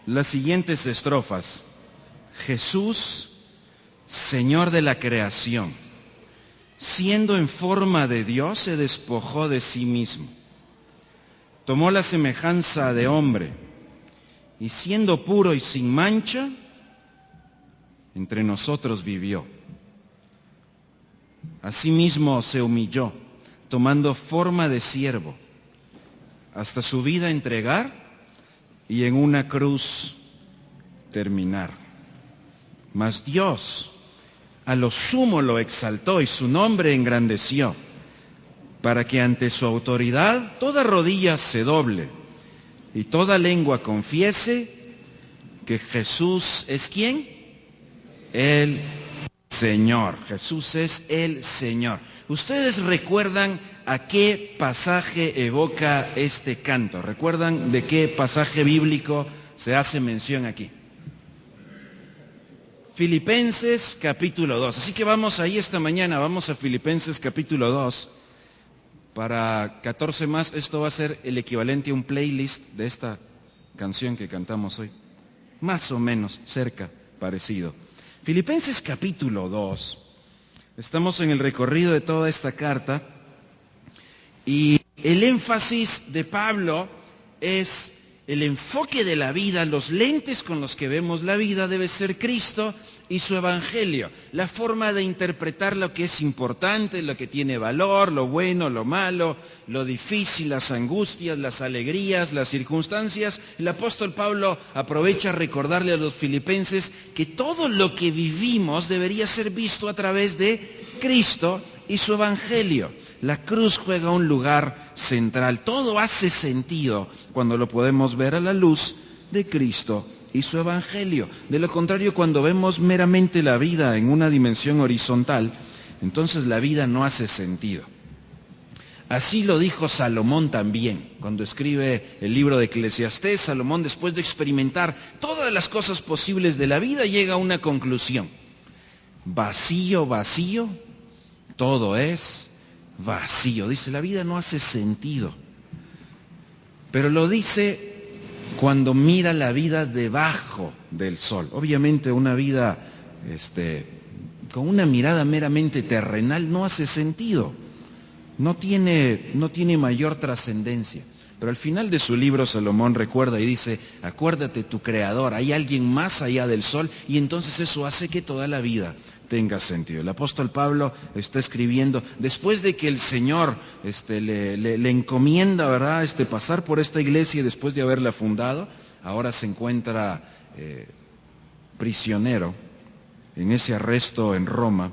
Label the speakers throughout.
Speaker 1: las siguientes estrofas. Jesús, Señor de la creación, siendo en forma de Dios, se despojó de sí mismo. Tomó la semejanza de hombre y siendo puro y sin mancha, entre nosotros vivió. Asimismo se humilló, tomando forma de siervo, hasta su vida entregar y en una cruz terminar. Mas Dios a lo sumo lo exaltó y su nombre engrandeció, para que ante su autoridad toda rodilla se doble y toda lengua confiese que Jesús es ¿quién? El Señor. Jesús es el Señor. ¿Ustedes recuerdan a qué pasaje evoca este canto? ¿Recuerdan de qué pasaje bíblico se hace mención aquí? Filipenses capítulo 2. Así que vamos ahí esta mañana, vamos a Filipenses capítulo 2. Para 14 más, esto va a ser el equivalente a un playlist de esta canción que cantamos hoy. Más o menos, cerca, parecido. Filipenses capítulo 2. Estamos en el recorrido de toda esta carta y el énfasis de Pablo es el enfoque de la vida, los lentes con los que vemos la vida debe ser Cristo y su Evangelio. La forma de interpretar lo que es importante, lo que tiene valor, lo bueno, lo malo, lo difícil, las angustias, las alegrías, las circunstancias. El apóstol Pablo aprovecha a recordarle a los filipenses que todo lo que vivimos debería ser visto a través de Cristo y su Evangelio. La cruz juega un lugar central. Todo hace sentido cuando lo podemos ver a la luz de Cristo y su Evangelio. De lo contrario, cuando vemos meramente la vida en una dimensión horizontal, entonces la vida no hace sentido. Así lo dijo Salomón también. Cuando escribe el libro de Eclesiastés, Salomón, después de experimentar todas las cosas posibles de la vida, llega a una conclusión. Vacío, vacío, todo es vacío. Dice, la vida no hace sentido. Pero lo dice cuando mira la vida debajo del sol. Obviamente una vida con una mirada meramente terrenal no hace sentido. No tiene mayor trascendencia. Pero al final de su libro Salomón recuerda y dice, acuérdate tu Creador, hay alguien más allá del sol, y entonces eso hace que toda la vida tenga sentido. El apóstol Pablo está escribiendo, después de que el Señor le encomienda, ¿verdad?, pasar por esta iglesia después de haberla fundado, ahora se encuentra prisionero en ese arresto en Roma.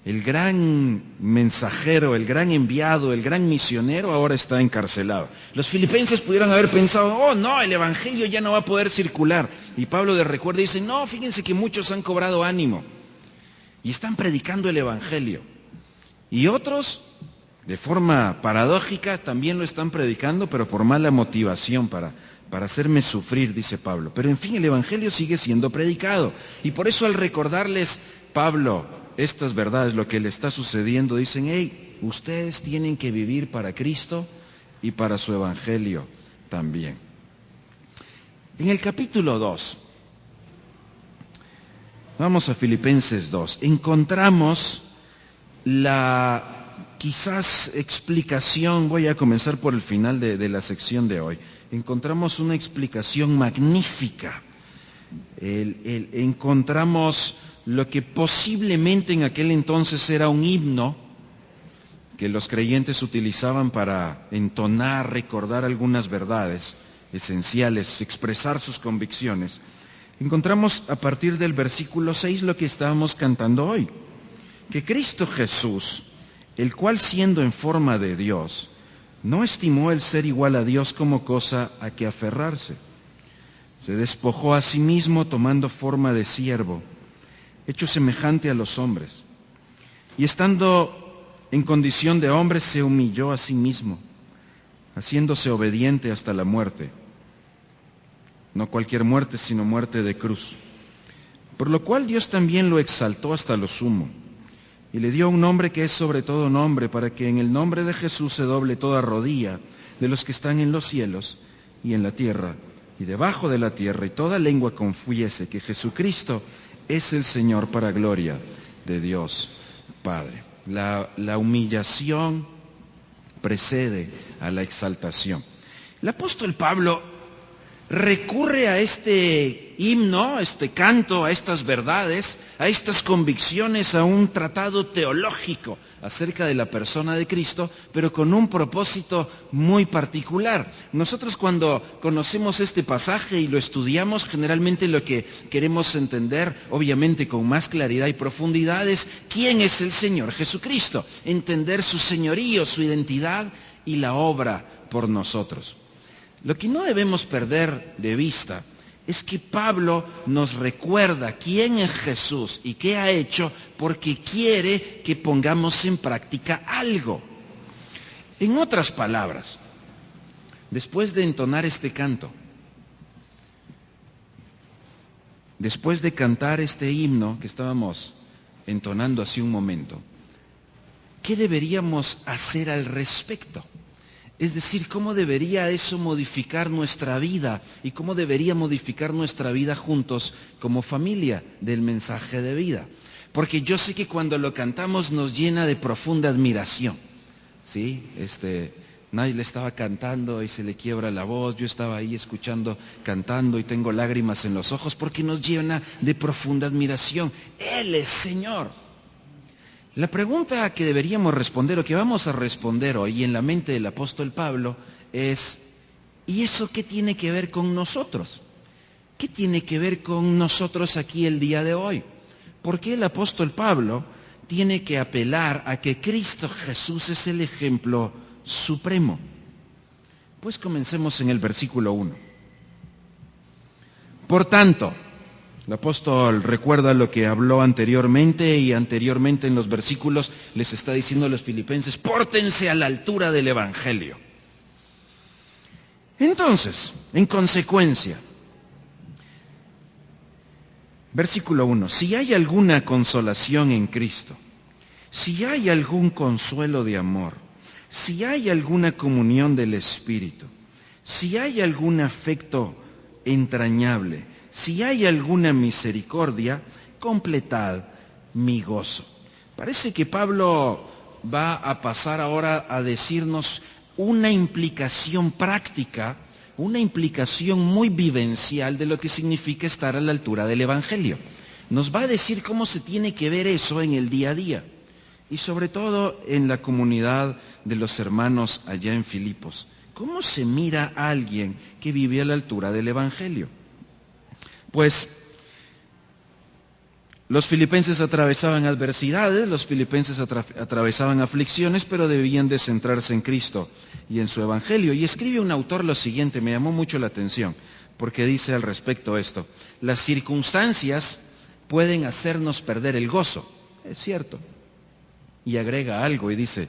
Speaker 1: El gran mensajero, el gran enviado, el gran misionero ahora está encarcelado. Los filipenses pudieran haber pensado, oh no, el evangelio ya no va a poder circular. Y Pablo les recuerda y dice, no, fíjense que muchos han cobrado ánimo y están predicando el evangelio. Y otros, de forma paradójica, también lo están predicando, pero por mala motivación, para hacerme sufrir, dice Pablo. Pero en fin, el evangelio sigue siendo predicado. Y por eso al recordarles Pablo estas verdades, lo que le está sucediendo, dicen, hey, ustedes tienen que vivir para Cristo y para su Evangelio también. En el capítulo 2, vamos a Filipenses 2, encontramos la quizás explicación, voy a comenzar por el final de la sección de hoy, encontramos una explicación magnífica, encontramos lo que posiblemente en aquel entonces era un himno que los creyentes utilizaban para entonar, recordar algunas verdades esenciales, expresar sus convicciones. Encontramos a partir del versículo 6 lo que estábamos cantando hoy, que Cristo Jesús, el cual siendo en forma de Dios, no estimó el ser igual a Dios como cosa a que aferrarse. Se despojó a sí mismo tomando forma de siervo, hecho semejante a los hombres, y estando en condición de hombre se humilló a sí mismo, haciéndose obediente hasta la muerte, no cualquier muerte, sino muerte de cruz, por lo cual Dios también lo exaltó hasta lo sumo, y le dio un nombre que es sobre todo nombre, para que en el nombre de Jesús se doble toda rodilla de los que están en los cielos y en la tierra y debajo de la tierra, y toda lengua confiese que Jesucristo es el Señor, para gloria de Dios Padre. La humillación precede a la exaltación. El apóstol Pablo recurre a este himno, a este canto, a estas verdades, a estas convicciones, a un tratado teológico acerca de la persona de Cristo, pero con un propósito muy particular. Nosotros, cuando conocemos este pasaje y lo estudiamos, generalmente lo que queremos entender, obviamente con más claridad y profundidad, es quién es el Señor Jesucristo, entender su señorío, su identidad y la obra por nosotros. Lo que no debemos perder de vista es que Pablo nos recuerda quién es Jesús y qué ha hecho, porque quiere que pongamos en práctica algo. En otras palabras, después de entonar este canto, después de cantar este himno que estábamos entonando hace un momento, ¿qué deberíamos hacer al respecto? Es decir, ¿cómo debería eso modificar nuestra vida? ¿Y cómo debería modificar nuestra vida juntos como familia del mensaje de vida? Porque yo sé que cuando lo cantamos nos llena de profunda admiración. ¿Sí? Nadie le estaba cantando y se le quiebra la voz. Yo estaba ahí escuchando, cantando, y tengo lágrimas en los ojos porque nos llena de profunda admiración. Él es Señor. La pregunta que deberíamos responder, o que vamos a responder hoy en la mente del apóstol Pablo, es: ¿y eso qué tiene que ver con nosotros? ¿Qué tiene que ver con nosotros aquí el día de hoy? ¿Por qué el apóstol Pablo tiene que apelar a que Cristo Jesús es el ejemplo supremo? Pues comencemos en el versículo 1. Por tanto, el apóstol recuerda lo que habló anteriormente, y anteriormente en los versículos les está diciendo a los filipenses: pórtense a la altura del Evangelio. Entonces, en consecuencia, versículo 1, si hay alguna consolación en Cristo, si hay algún consuelo de amor, si hay alguna comunión del Espíritu, si hay algún afecto entrañable, si hay alguna misericordia, completad mi gozo. Parece que Pablo va a pasar ahora a decirnos una implicación práctica, una implicación muy vivencial de lo que significa estar a la altura del Evangelio. Nos va a decir cómo se tiene que ver eso en el día a día, y sobre todo en la comunidad de los hermanos allá en Filipos. ¿Cómo se mira a alguien que vive a la altura del Evangelio? Pues los filipenses atravesaban adversidades, los filipenses atravesaban aflicciones, pero debían de centrarse en Cristo y en su Evangelio. Y escribe un autor lo siguiente, me llamó mucho la atención, porque dice al respecto esto: las circunstancias pueden hacernos perder el gozo. Es cierto. Y agrega algo y dice: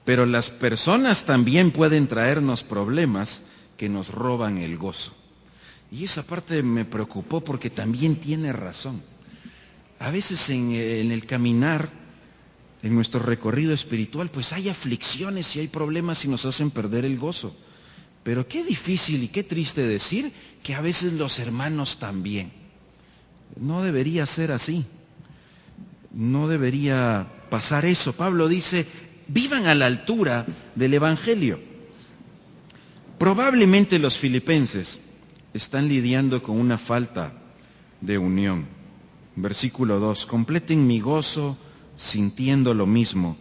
Speaker 1: pero las personas también pueden traernos problemas que nos roban el gozo. Y esa parte me preocupó, porque también tiene razón. A veces en el caminar, en nuestro recorrido espiritual, pues hay aflicciones y hay problemas y nos hacen perder el gozo. Pero qué difícil y qué triste decir que a veces los hermanos también. No debería ser así. No debería pasar eso. Pablo dice: vivan a la altura del Evangelio. Probablemente los filipenses están lidiando con una falta de unión. Versículo 2, completen mi gozo sintiendo lo mismo,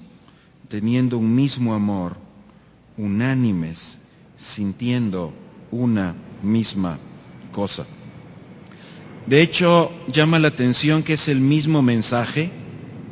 Speaker 1: teniendo un mismo amor, unánimes, sintiendo una misma cosa. De hecho, llama la atención que es el mismo mensaje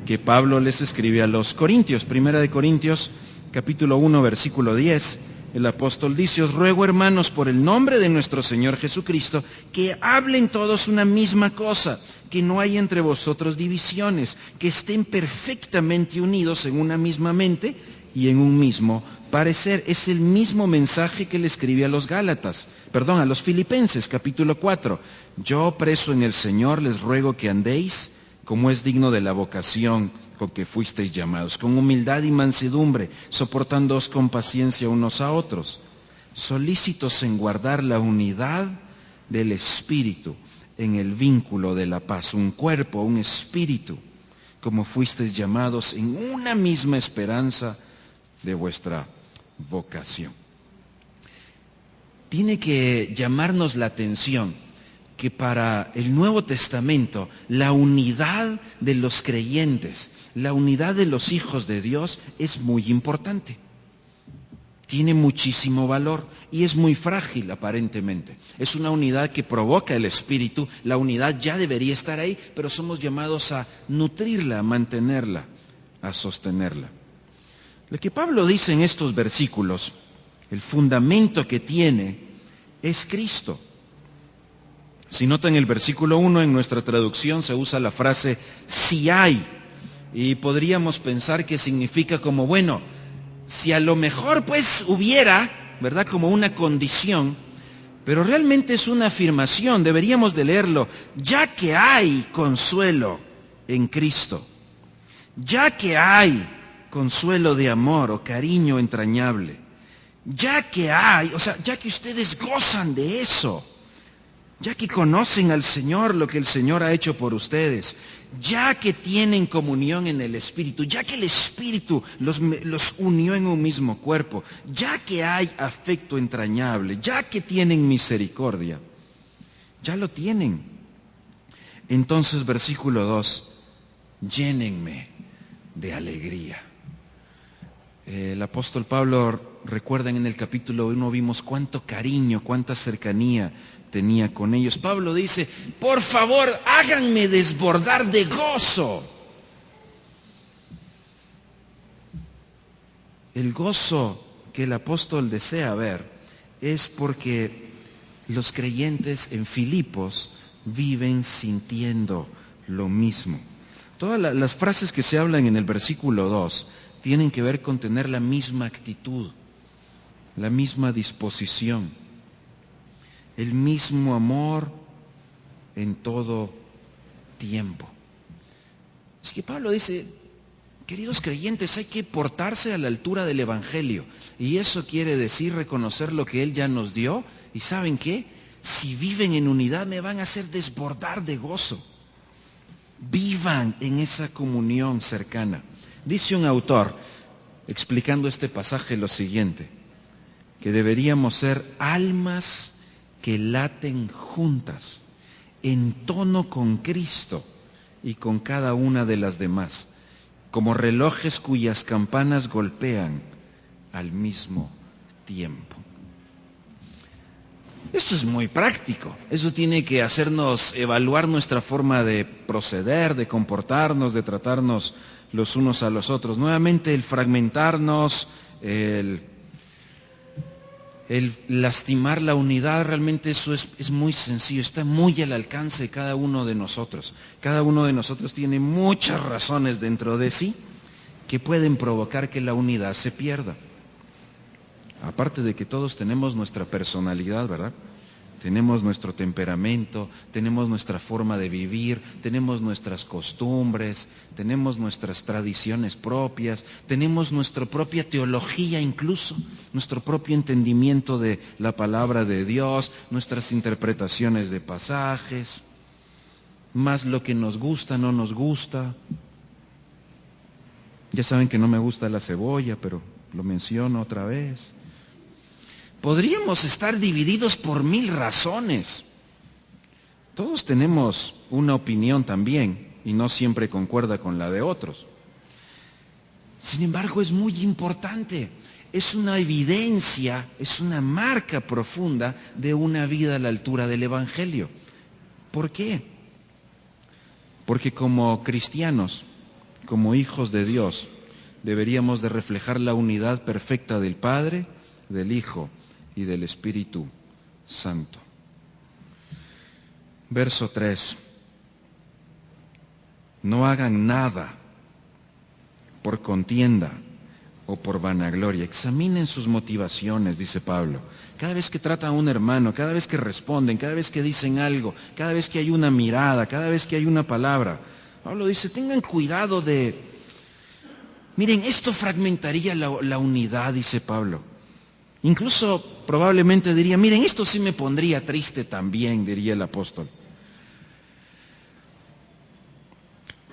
Speaker 1: que Pablo les escribe a los Corintios. Primera de Corintios, capítulo 1, versículo 10. El apóstol dice: os ruego, hermanos, por el nombre de nuestro Señor Jesucristo, que hablen todos una misma cosa, que no hay entre vosotros divisiones, que estén perfectamente unidos en una misma mente y en un mismo parecer. Es el mismo mensaje que le escribe a los a los Filipenses, capítulo 4. Yo, preso en el Señor, les ruego que andéis como es digno de la vocación con que fuisteis llamados, con humildad y mansedumbre, soportándoos con paciencia unos a otros, solícitos en guardar la unidad del Espíritu en el vínculo de la paz, un cuerpo, un espíritu, como fuisteis llamados en una misma esperanza de vuestra vocación. Tiene que llamarnos la atención que para el Nuevo Testamento la unidad de los creyentes, la unidad de los hijos de Dios es muy importante. Tiene muchísimo valor y es muy frágil aparentemente. Es una unidad que provoca el Espíritu, la unidad ya debería estar ahí, pero somos llamados a nutrirla, a mantenerla, a sostenerla. Lo que Pablo dice en estos versículos, el fundamento que tiene es Cristo. Si notan el versículo 1, en nuestra traducción se usa la frase si hay, y podríamos pensar que significa como, bueno, si a lo mejor pues hubiera, ¿verdad? Como una condición, pero realmente es una afirmación, deberíamos de leerlo, ya que hay consuelo en Cristo, ya que hay consuelo de amor o cariño entrañable, ya que hay, o sea, ya que ustedes gozan de eso, ya que conocen al Señor, lo que el Señor ha hecho por ustedes, ya que tienen comunión en el Espíritu, ya que el Espíritu los unió en un mismo cuerpo, ya que hay afecto entrañable, ya que tienen misericordia, ya lo tienen. Entonces, versículo 2, llénenme de alegría. El apóstol Pablo, recuerdan en el capítulo 1, vimos cuánto cariño, cuánta cercanía tenía con ellos. Pablo dice, por favor, háganme desbordar de gozo. El gozo que el apóstol desea ver es porque los creyentes en Filipos viven sintiendo lo mismo. Todas las frases que se hablan en el versículo 2 tienen que ver con tener la misma actitud, la misma disposición, el mismo amor en todo tiempo. Es que Pablo dice, queridos creyentes, hay que portarse a la altura del Evangelio. Y eso quiere decir reconocer lo que Él ya nos dio. ¿Y saben qué? Si viven en unidad me van a hacer desbordar de gozo. Vivan en esa comunión cercana. Dice un autor, explicando este pasaje, lo siguiente, que deberíamos ser almas que laten juntas, en tono con Cristo y con cada una de las demás, como relojes cuyas campanas golpean al mismo tiempo. Esto es muy práctico. Eso tiene que hacernos evaluar nuestra forma de proceder, de comportarnos, de tratarnos los unos a los otros. Nuevamente el fragmentarnos, el lastimar la unidad, realmente eso es muy sencillo, está muy al alcance de cada uno de nosotros. Cada uno de nosotros tiene muchas razones dentro de sí que pueden provocar que la unidad se pierda. Aparte de que todos tenemos nuestra personalidad, ¿verdad? Tenemos nuestro temperamento, tenemos nuestra forma de vivir, tenemos nuestras costumbres, tenemos nuestras tradiciones propias, tenemos nuestra propia teología incluso, nuestro propio entendimiento de la palabra de Dios, nuestras interpretaciones de pasajes, más lo que nos gusta, no nos gusta. Ya saben que no me gusta la cebolla, pero lo menciono otra vez. Podríamos estar divididos por 1000 razones. Todos tenemos una opinión también y no siempre concuerda con la de otros. Sin embargo, es muy importante. Es una evidencia, es una marca profunda de una vida a la altura del Evangelio. ¿Por qué? Porque como cristianos, como hijos de Dios, deberíamos de reflejar la unidad perfecta del Padre, del Hijo y del Espíritu Santo. Verso 3. No hagan nada por contienda o por vanagloria. Examinen sus motivaciones, dice Pablo. Cada vez que tratan a un hermano, cada vez que responden, cada vez que dicen algo, cada vez que hay una mirada, cada vez que hay una palabra, Pablo dice, tengan cuidado de... Miren, esto fragmentaría la unidad, dice Pablo. Incluso probablemente diría, miren, esto sí me pondría triste también, diría el apóstol.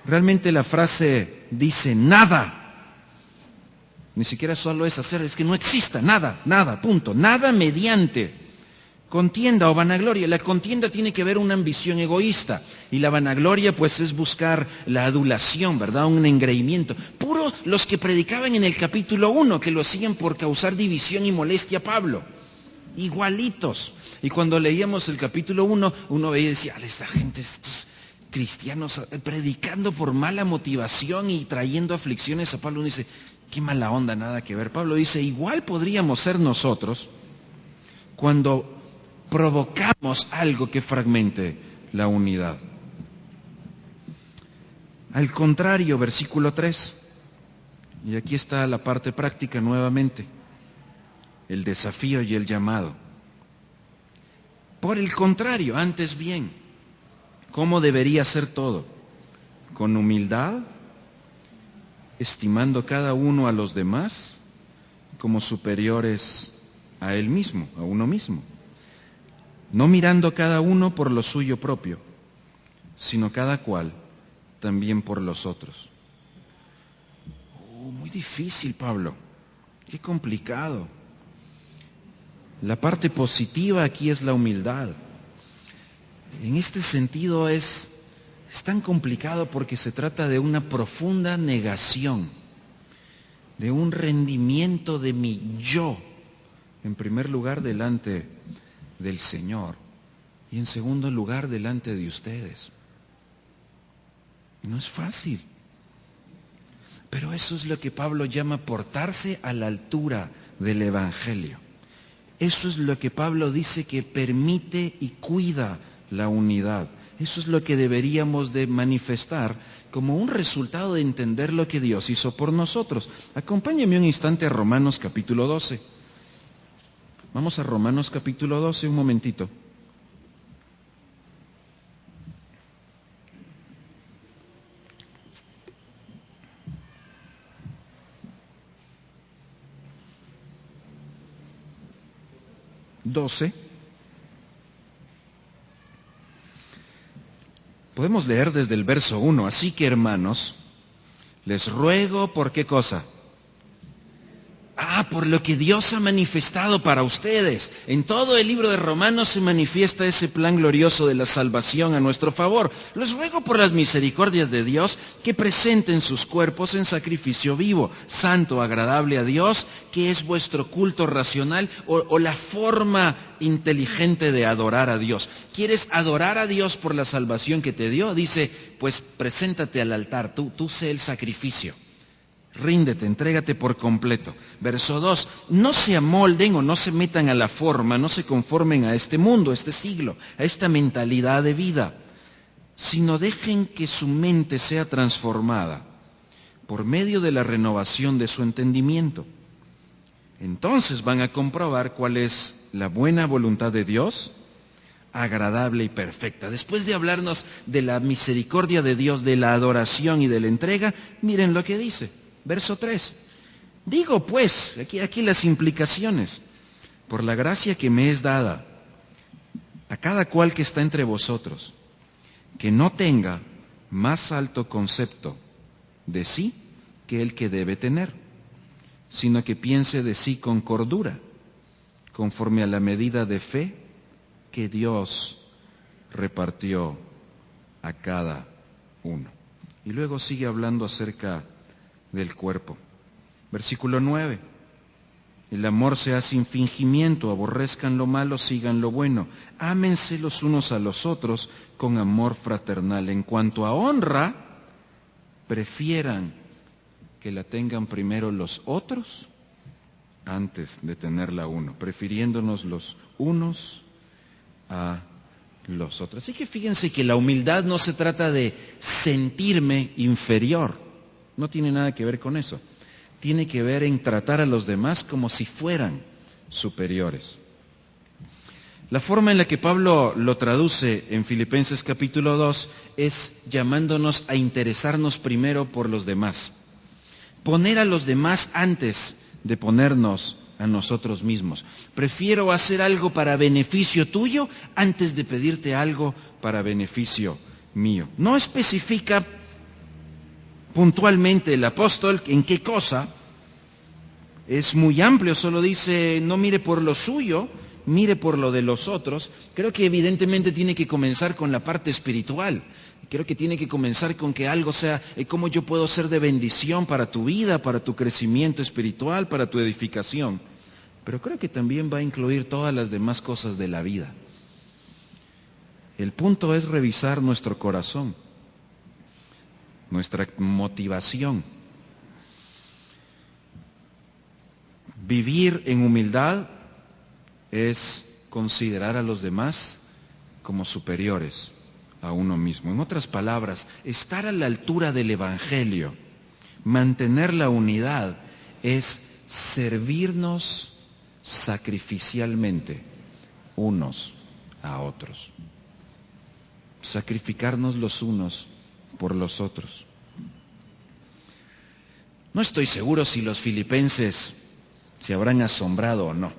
Speaker 1: Realmente la frase dice nada. Ni siquiera solo es hacer, es que no exista nada, nada, punto. Nada mediante contienda o vanagloria. La contienda tiene que ver una ambición egoísta. Y la vanagloria pues es buscar la adulación, ¿verdad? Un engreimiento. Puro los que predicaban en el capítulo 1, que lo hacían por causar división y molestia a Pablo. Igualitos. Y cuando leíamos el capítulo 1, uno veía y decía, esta gente, estos cristianos predicando por mala motivación y trayendo aflicciones a Pablo, uno dice, qué mala onda, nada que ver. Pablo dice, igual podríamos ser nosotros cuando provocamos algo que fragmente la unidad. Al contrario, versículo 3, y aquí está la parte práctica nuevamente, el desafío y el llamado. Por el contrario, antes bien, ¿cómo debería ser todo? Con humildad, estimando cada uno a los demás como superiores a él mismo, a uno mismo. No mirando cada uno por lo suyo propio, sino cada cual también por los otros. Muy difícil, Pablo. Qué complicado. La parte positiva aquí es la humildad. En este sentido es tan complicado porque se trata de una profunda negación, de un rendimiento de mi yo, en primer lugar delante del Señor y en segundo lugar delante de ustedes. No es fácil, pero eso es lo que Pablo llama portarse a la altura del Evangelio. Eso es lo que Pablo dice que permite y cuida la unidad. Eso es lo que deberíamos de manifestar como un resultado de entender lo que Dios hizo por nosotros. Acompáñenme un instante a Romanos capítulo 12. Vamos a Romanos capítulo 12, un momentito. Podemos leer desde el verso 1. Así que, hermanos, les ruego por qué cosa. Por lo que Dios ha manifestado para ustedes. En todo el libro de Romanos se manifiesta ese plan glorioso de la salvación a nuestro favor. Les ruego por las misericordias de Dios que presenten sus cuerpos en sacrificio vivo, santo, agradable a Dios, que es vuestro culto racional o la forma inteligente de adorar a Dios. ¿Quieres adorar a Dios por la salvación que te dio? Dice, pues preséntate al altar, tú sé el sacrificio. Ríndete, entrégate por completo. Verso 2, no se amolden o no se metan a la forma, no se conformen a este mundo, a este siglo, a esta mentalidad de vida, sino dejen que su mente sea transformada por medio de la renovación de su entendimiento. Entonces van a comprobar cuál es la buena voluntad de Dios, agradable y perfecta. Después de hablarnos de la misericordia de Dios, de la adoración y de la entrega, miren lo que dice. Verso 3. Digo pues, aquí las implicaciones, por la gracia que me es dada a cada cual que está entre vosotros, que no tenga más alto concepto de sí que el que debe tener, sino que piense de sí con cordura, conforme a la medida de fe que Dios repartió a cada uno. Y luego sigue hablando acerca del cuerpo. Versículo 9. El amor sea sin fingimiento, aborrezcan lo malo, sigan lo bueno. Ámense los unos a los otros con amor fraternal. En cuanto a honra, prefieran que la tengan primero los otros antes de tenerla uno, prefiriéndonos los unos a los otros. Así que fíjense que la humildad no se trata de sentirme inferior. No tiene nada que ver con eso. Tiene que ver en tratar a los demás como si fueran superiores. La forma en la que Pablo lo traduce en Filipenses capítulo 2 es llamándonos a interesarnos primero por los demás. Poner a los demás antes de ponernos a nosotros mismos. Prefiero hacer algo para beneficio tuyo antes de pedirte algo para beneficio mío. No especifica puntualmente el apóstol en qué cosa. Es muy amplio, solo dice, no mire por lo suyo, mire por lo de los otros. Creo que evidentemente tiene que comenzar con la parte espiritual. Creo que tiene que comenzar con que algo sea, cómo yo puedo ser de bendición para tu vida, para tu crecimiento espiritual, para tu edificación. Pero creo que también va a incluir todas las demás cosas de la vida. El punto es revisar nuestro corazón, nuestra motivación. Vivir en humildad es considerar a los demás como superiores a uno mismo. En otras palabras, estar a la altura del Evangelio, mantener la unidad, es servirnos sacrificialmente unos a otros. Sacrificarnos los unos por los otros. No estoy seguro si los filipenses se habrán asombrado o no.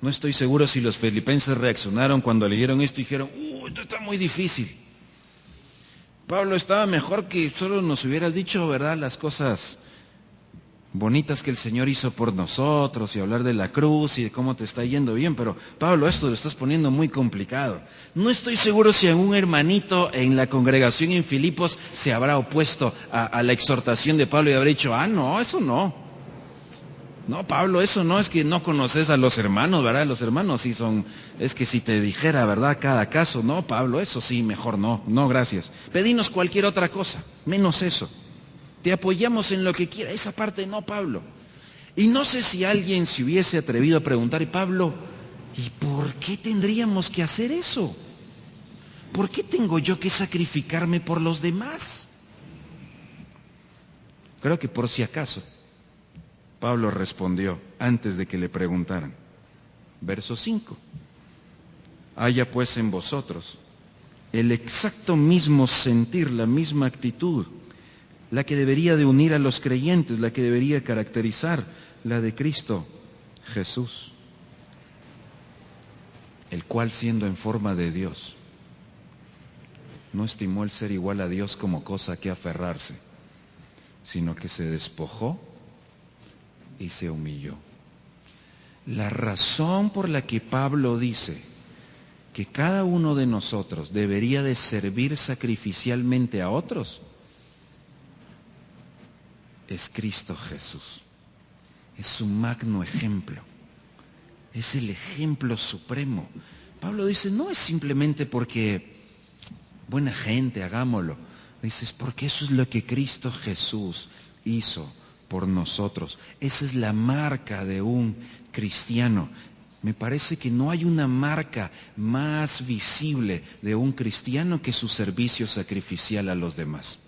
Speaker 1: No estoy seguro si los filipenses reaccionaron cuando leyeron esto y dijeron, esto está muy difícil. Pablo, estaba mejor que solo nos hubieras dicho, ¿verdad?, las cosas bonitas que el Señor hizo por nosotros y hablar de la cruz y de cómo te está yendo bien, pero Pablo, esto lo estás poniendo muy complicado. No estoy seguro si algún hermanito en la congregación en Filipos se habrá opuesto a la exhortación de Pablo y habrá dicho, no, eso no. No, Pablo, eso no, es que no conoces a los hermanos, ¿verdad? Los hermanos sí son, es que si te dijera, ¿verdad?, cada caso, no, Pablo, eso sí, mejor no, gracias. Pedínos cualquier otra cosa, menos eso. Te apoyamos en lo que quiera, esa parte no, Pablo. Y no sé si alguien se hubiese atrevido a preguntar, Pablo, ¿y por qué tendríamos que hacer eso? ¿Por qué tengo yo que sacrificarme por los demás? Creo que por si acaso. Pablo respondió antes de que le preguntaran. Verso 5. Haya pues en vosotros el exacto mismo sentir, la misma actitud, la que debería de unir a los creyentes, la que debería caracterizar la de Cristo Jesús, el cual siendo en forma de Dios, no estimó el ser igual a Dios como cosa que aferrarse, sino que se despojó y se humilló. La razón por la que Pablo dice que cada uno de nosotros debería de servir sacrificialmente a otros es Cristo Jesús. Es su magno ejemplo. Es el ejemplo supremo. Pablo dice, no es simplemente porque buena gente, hagámoslo. Dice, es porque eso es lo que Cristo Jesús hizo por nosotros. Esa es la marca de un cristiano. Me parece que no hay una marca más visible de un cristiano que su servicio sacrificial a los demás.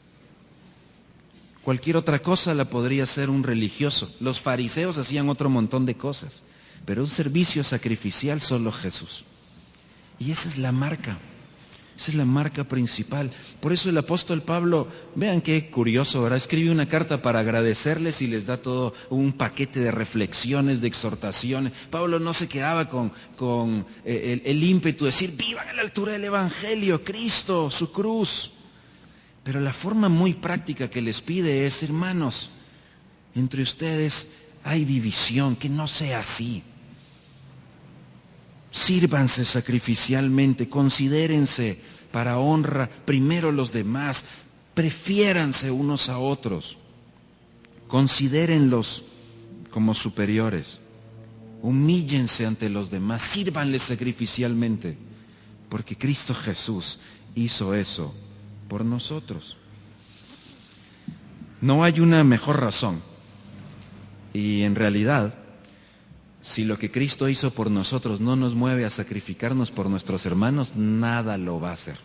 Speaker 1: Cualquier otra cosa la podría hacer un religioso. Los fariseos hacían otro montón de cosas, pero un servicio sacrificial solo Jesús. Y esa es la marca. Esa es la marca principal. Por eso el apóstol Pablo, vean qué curioso, ¿verdad? Escribe una carta para agradecerles y les da todo un paquete de reflexiones, de exhortaciones. Pablo no se quedaba con el ímpetu de decir, vivan a la altura del Evangelio, Cristo, su cruz. Pero la forma muy práctica que les pide es, hermanos, entre ustedes hay división, que no sea así. Sírvanse sacrificialmente, considérense para honra primero los demás, prefiéranse unos a otros, considérenlos como superiores, humíllense ante los demás, sírvanles sacrificialmente, porque Cristo Jesús hizo eso por nosotros. No hay una mejor razón, y en realidad, si lo que Cristo hizo por nosotros no nos mueve a sacrificarnos por nuestros hermanos, nada lo va a hacer.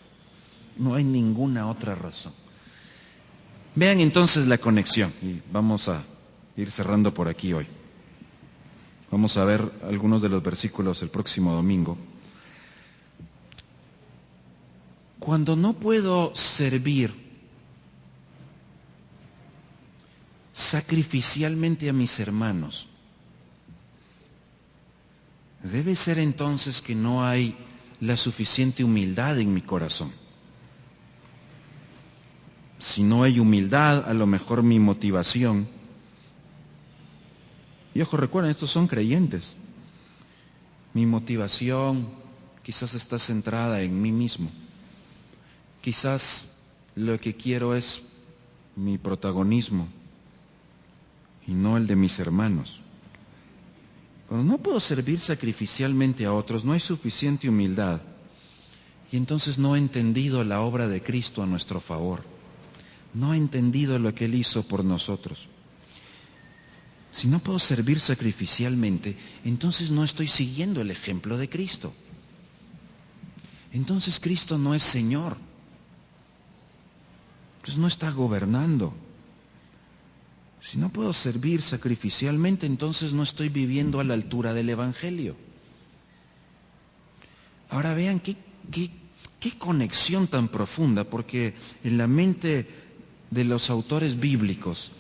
Speaker 1: No hay ninguna otra razón. Vean entonces la conexión, y vamos a ir cerrando por aquí hoy. Vamos a ver algunos de los versículos el próximo domingo. Cuando no puedo servir sacrificialmente a mis hermanos, Debe ser entonces que no hay la suficiente humildad en mi corazón. Si no hay humildad, a lo mejor mi motivación. Y ojo, recuerden, estos son creyentes. Mi motivación quizás está centrada en mí mismo. Quizás lo que quiero es mi protagonismo y no el de mis hermanos. Cuando no puedo servir sacrificialmente a otros, no hay suficiente humildad. Y entonces no he entendido la obra de Cristo a nuestro favor. No he entendido lo que Él hizo por nosotros. Si no puedo servir sacrificialmente, entonces no estoy siguiendo el ejemplo de Cristo. Entonces Cristo no es Señor. Entonces no está gobernando. Si no puedo servir sacrificialmente, entonces no estoy viviendo a la altura del Evangelio. Ahora vean qué conexión tan profunda, porque en la mente de los autores bíblicos,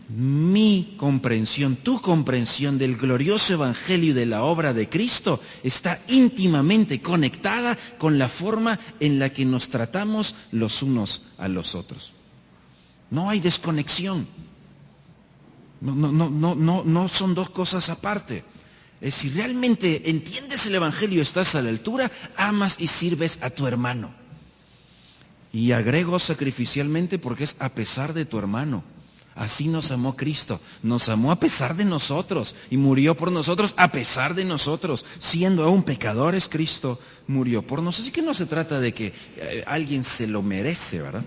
Speaker 1: mi comprensión, tu comprensión del glorioso Evangelio y de la obra de Cristo está íntimamente conectada con la forma en la que nos tratamos los unos a los otros. No hay desconexión. No son dos cosas aparte. Si realmente entiendes el Evangelio y estás a la altura, amas y sirves a tu hermano. Y agrego sacrificialmente porque es a pesar de tu hermano. Así nos amó Cristo. Nos amó a pesar de nosotros y murió por nosotros a pesar de nosotros. Siendo aún pecadores, Cristo murió por nosotros. Así que no se trata de que alguien se lo merece, ¿verdad?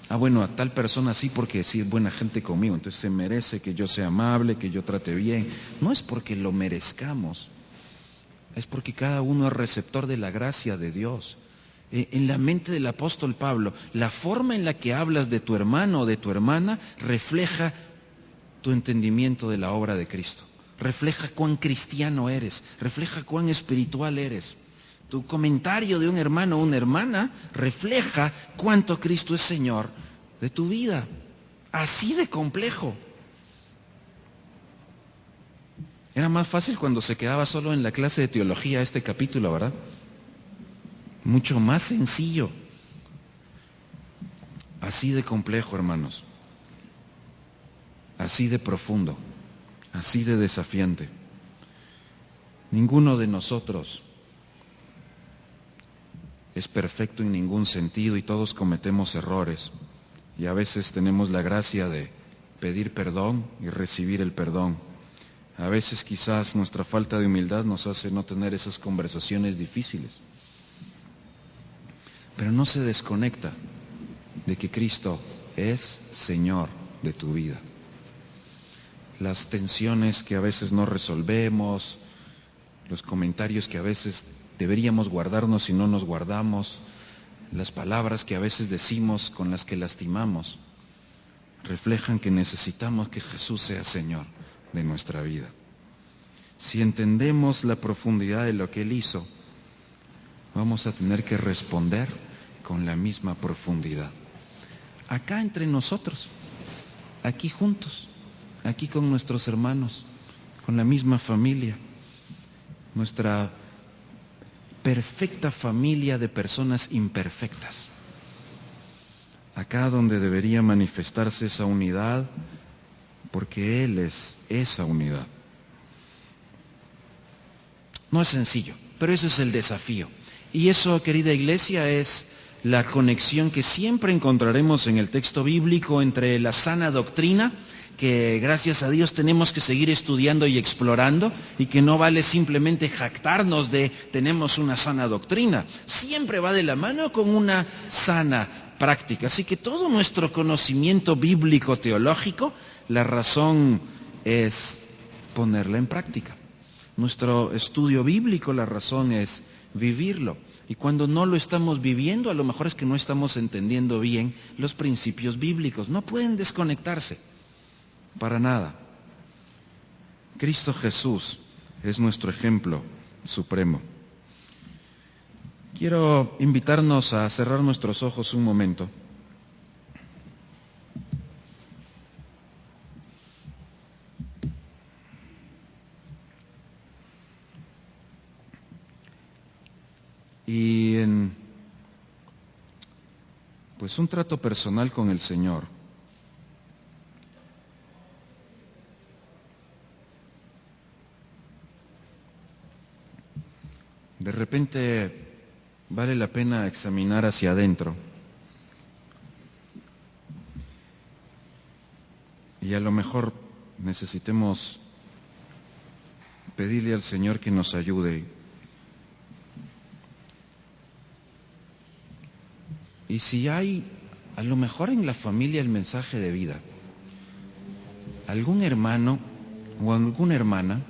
Speaker 1: Bueno, a tal persona sí porque sí es buena gente conmigo, entonces se merece que yo sea amable, que yo trate bien. No es porque lo merezcamos, es porque cada uno es receptor de la gracia de Dios. En la mente del apóstol Pablo, la forma en la que hablas de tu hermano o de tu hermana refleja tu entendimiento de la obra de Cristo. Refleja cuán cristiano eres, refleja cuán espiritual eres. Tu comentario de un hermano o una hermana refleja cuánto Cristo es Señor de tu vida. Así de complejo. Era más fácil cuando se quedaba solo en la clase de teología este capítulo, ¿verdad? Mucho más sencillo. Así de complejo, hermanos. Así de profundo. Así de desafiante. Ninguno de nosotros es perfecto en ningún sentido y todos cometemos errores. Y a veces tenemos la gracia de pedir perdón y recibir el perdón. A veces quizás nuestra falta de humildad nos hace no tener esas conversaciones difíciles. Pero no se desconecta de que Cristo es Señor de tu vida. Las tensiones que a veces no resolvemos, los comentarios que a veces deberíamos guardarnos y no nos guardamos, las palabras que a veces decimos con las que lastimamos, reflejan que necesitamos que Jesús sea Señor de nuestra vida. Si entendemos la profundidad de lo que Él hizo, vamos a tener que responder con la misma profundidad. Acá entre nosotros, aquí juntos, aquí con nuestros hermanos, con la misma familia, nuestra perfecta familia de personas imperfectas. Acá donde debería manifestarse esa unidad, porque Él es esa unidad. No es sencillo, pero ese es el desafío. Y eso, querida iglesia, es la conexión que siempre encontraremos en el texto bíblico entre la sana doctrina, que gracias a Dios tenemos que seguir estudiando y explorando, y que no vale simplemente jactarnos de tenemos una sana doctrina. Siempre va de la mano con una sana práctica. Así que todo nuestro conocimiento bíblico teológico, la razón es ponerla en práctica. Nuestro estudio bíblico, la razón es vivirlo. Y cuando no lo estamos viviendo, a lo mejor es que no estamos entendiendo bien los principios bíblicos. No pueden desconectarse, para nada. Cristo Jesús es nuestro ejemplo supremo. Quiero invitarnos a cerrar nuestros ojos un momento. pues un trato personal con el Señor. De repente vale la pena examinar hacia adentro y a lo mejor necesitemos pedirle al Señor que nos ayude. Y si hay, a lo mejor en la familia, el mensaje de vida, algún hermano o alguna hermana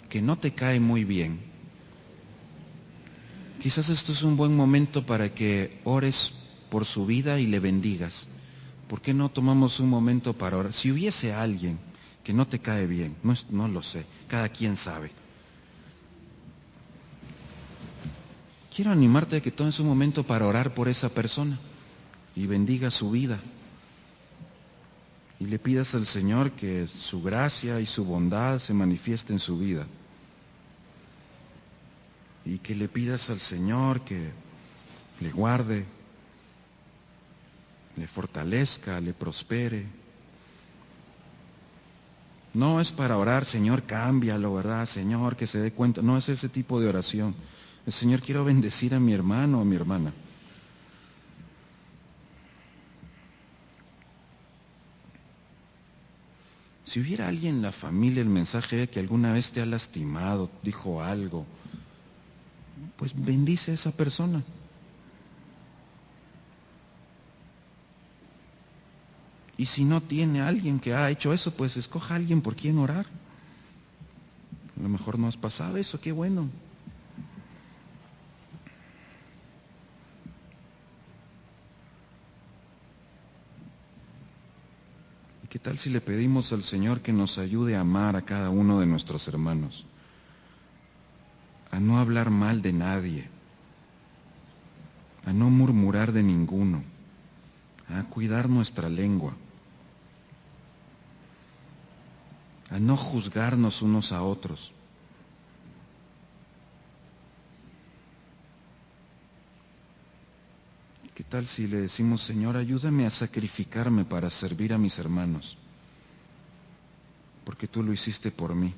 Speaker 1: que no te cae muy bien, quizás esto es un buen momento para que ores por su vida y le bendigas. ¿Por qué no tomamos un momento para orar? Si hubiese alguien que no te cae bien, no lo sé, cada quien sabe. Quiero animarte a que tomes un momento para orar por esa persona y bendiga su vida. Y le pidas al Señor que su gracia y su bondad se manifieste en su vida. Y que le pidas al Señor que le guarde, le fortalezca, le prospere. No es para orar, Señor, cámbialo, ¿verdad? Señor, que se dé cuenta. No es ese tipo de oración. El Señor, quiero bendecir a mi hermano o a mi hermana. Si hubiera alguien en la familia, el mensaje que alguna vez te ha lastimado, dijo algo, pues bendice a esa persona. Y si no tiene alguien que ha hecho eso, pues escoja a alguien por quien orar. A lo mejor no has pasado eso, qué bueno. ¿Y qué tal si le pedimos al Señor que nos ayude a amar a cada uno de nuestros hermanos? A no hablar mal de nadie, a no murmurar de ninguno, a cuidar nuestra lengua, a no juzgarnos unos a otros. ¿Qué tal si le decimos, Señor, ayúdame a sacrificarme para servir a mis hermanos? Porque tú lo hiciste por mí.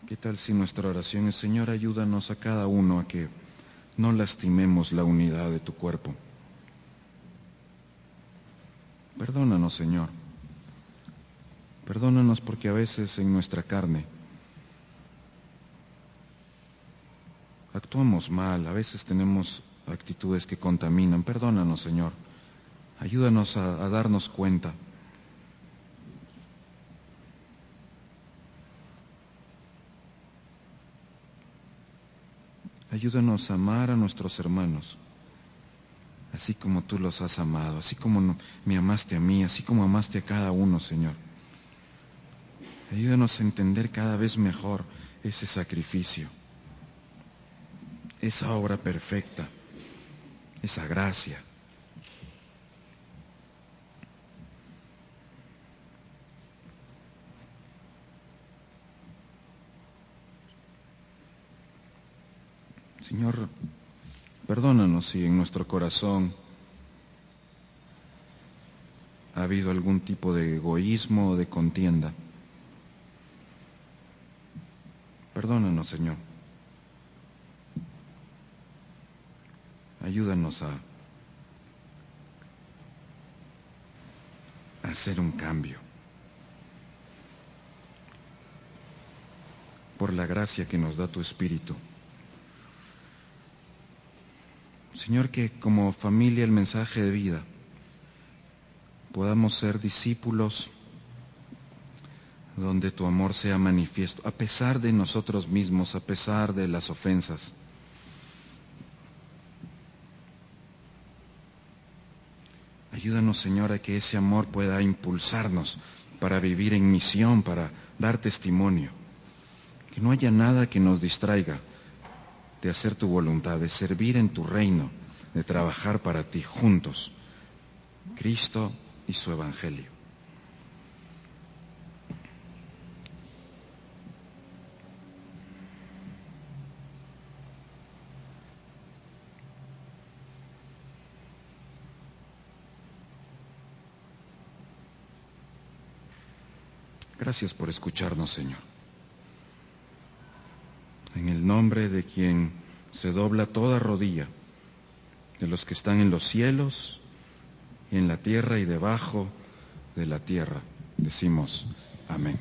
Speaker 1: ¿Qué tal si nuestra oración es, Señor, ayúdanos a cada uno a que no lastimemos la unidad de tu cuerpo? Perdónanos, Señor. Perdónanos porque a veces en nuestra carne actuamos mal, a veces tenemos actitudes que contaminan. Perdónanos, Señor. Ayúdanos a darnos cuenta. Ayúdanos a amar a nuestros hermanos, así como tú los has amado, así como me amaste a mí, así como amaste a cada uno, Señor. Ayúdanos a entender cada vez mejor ese sacrificio, esa obra perfecta, esa gracia. Señor, perdónanos si en nuestro corazón ha habido algún tipo de egoísmo o de contienda. Perdónanos, Señor. Ayúdanos a hacer un cambio por la gracia que nos da tu Espíritu. Señor, que como familia el mensaje de vida podamos ser discípulos donde tu amor sea manifiesto, a pesar de nosotros mismos, a pesar de las ofensas. Ayúdanos, Señor, a que ese amor pueda impulsarnos para vivir en misión, para dar testimonio. Que no haya nada que nos distraiga de hacer tu voluntad, de servir en tu reino, de trabajar para ti juntos. Cristo, y su evangelio. Gracias por escucharnos, Señor. En el nombre de quien se dobla toda rodilla, de los que están en los cielos y en la tierra y debajo de la tierra, decimos amén.